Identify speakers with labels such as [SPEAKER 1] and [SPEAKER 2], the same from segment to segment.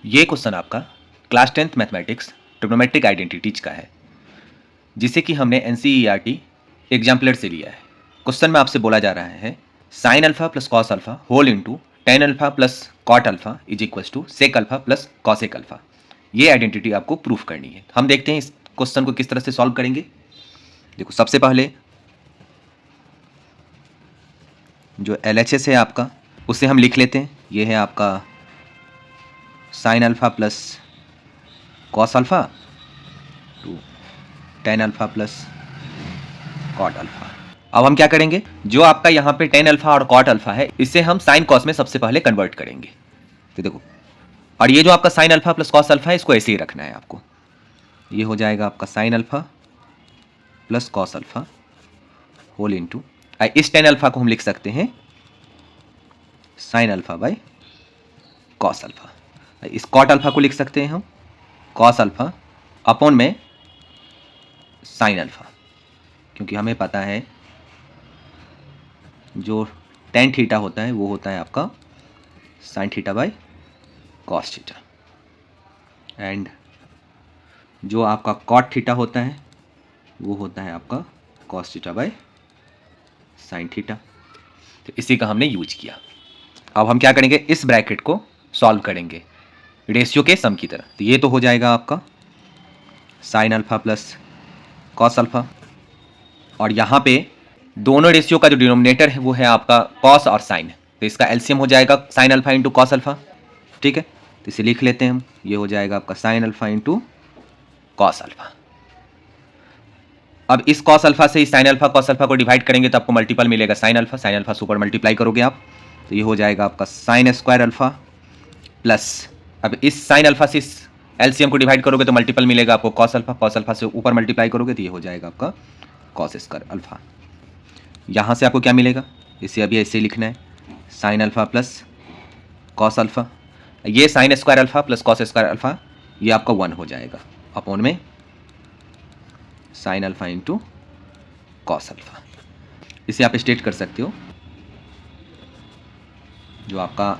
[SPEAKER 1] ये क्वेश्चन आपका class 10th mathematics trigonometric identities का है, जिसे कि हमने एनसीईआरटी एग्जाम्पलर से लिया है। क्वेश्चन में आपसे बोला जा रहा है sine alpha plus cos alpha whole into tan alpha plus cot alpha is equals to sec alpha plus cosec alpha. ये आइडेंटिटी आपको प्रूफ करनी है। हम देखते हैं इस क्वेश्चन को किस तरह से सॉल्व करेंगे। देखो, सबसे पहले जो LHS है आपका, उसे हम लिख लेते हैं। ये है आपका sine alpha plus cos alpha to tan alpha plus cot alpha. अब हम क्या करेंगे, जो आपका यहाँ पे टेन अल्फा और कॉट अल्फा है, इसे हम साइन कॉस में सबसे पहले कन्वर्ट करेंगे। तो देखो, और ये जो आपका sine alpha plus cos alpha है, इसको ऐसे ही रखना है आपको। ये हो जाएगा आपका sine alpha plus cos alpha whole into, इस टेन अल्फा को हम लिख सकते हैं sine alpha by cos alpha. इस कॉट अल्फा को लिख सकते हैं हम कॉस अल्फा अपॉन में साइन अल्फा, क्योंकि हमें पता है जो टेन थीटा होता है वो होता है आपका sine theta by cos theta, and जो आपका कॉट थीटा होता है वो होता है आपका cos theta by sine theta. तो इसी का हमने यूज किया। अब हम क्या करेंगे, इस ब्रैकेट को सॉल्व करेंगे रेशियो के सम की तरह। तो ये तो हो जाएगा आपका sine alpha plus cos alpha, और यहाँ पे दोनों रेशियो का जो डिनोमिनेटर है वो है आपका कॉस और साइन, तो इसका एलसीएम हो जाएगा sine alpha into cos alpha. ठीक है, तो इसे लिख लेते हैं हम। ये हो जाएगा आपका sine alpha into cos alpha. अब इस कॉस अल्फा से इस साइन अल्फा कॉस अल्फा को डिवाइड करेंगे तो आपको मल्टीपल मिलेगा साइन अल्फा से ऊपर मल्टीप्लाई करोगे आप, तो ये हो जाएगा आपका साइन स्क्वायर अल्फा प्लस, अब इस साइन अल्फा से इस एलसीएम को डिवाइड करोगे तो मल्टीपल मिलेगा आपको कॉस अल्फा से ऊपर मल्टीप्लाई करोगे तो ये हो जाएगा आपका कॉस स्क्वायर अल्फा। यहाँ से आपको क्या मिलेगा, इसे अभी ऐसे लिखना है sine alpha plus cos alpha, ये sine square alpha plus cos square alpha ये आपका 1 हो जाएगा अपॉन में sine alpha into cos alpha. इसे आप स्टेट कर सकते हो, जो आपका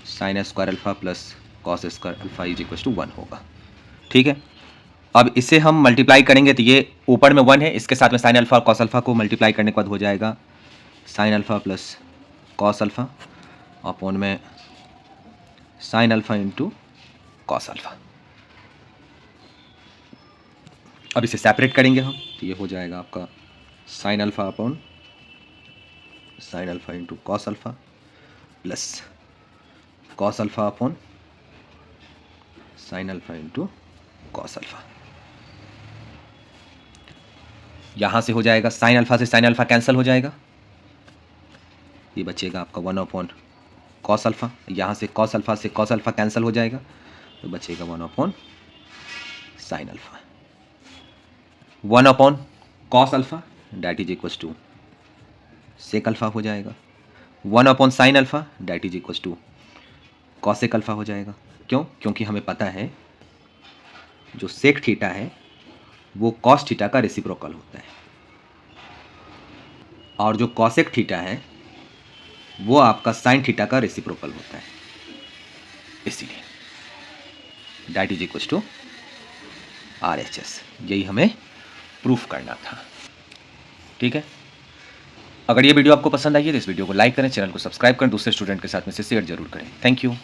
[SPEAKER 1] sine square alpha plus cos square alpha is equal to 1 होगा। ठीक है, अब इसे हम मल्टीप्लाई करेंगे तो ये ऊपर में 1 है, इसके साथ में साइन अल्फा और कॉस अल्फा को मल्टीप्लाई करने के बाद हो जाएगा sine alpha plus cos alpha upon में sine alpha into cos alpha. अब इसे सेपरेट करेंगे हम, तो ये हो जाएगा आपका sine alpha upon sine alpha into cos alpha plus cos alpha upon sine alpha into cos alpha. यहाँ से हो जाएगा साइन अल्फा से साइन अल्फा कैंसिल हो जाएगा, ये बचेगा आपका 1 अपॉन कॉस अल्फा। यहाँ से कॉस अल्फा कैंसिल हो जाएगा, तो बचेगा 1 upon sine alpha. 1 upon cos alpha that is equals to sec alpha हो जाएगा। 1 upon sine alpha that is equals to cosec alpha हो जाएगा। क्यों? क्योंकि हमें पता है जो सेक थीटा है वो कॉस थीटा का रेसिप्रोकल होता है, और जो कॉसेक थीटा है वो आपका साइन थीटा का रेसिप्रोकल होता है, इसीलिए that is equals to RHS। यही हमें प्रूफ करना था। ठीक है, अगर ये वीडियो आपको पसंद आई है तो इस वीडियो को लाइक करें, चैनल को सब्सक्राइब करें, दूसरे स्टूडेंट के साथ में शेयर जरूर करें। Thank you.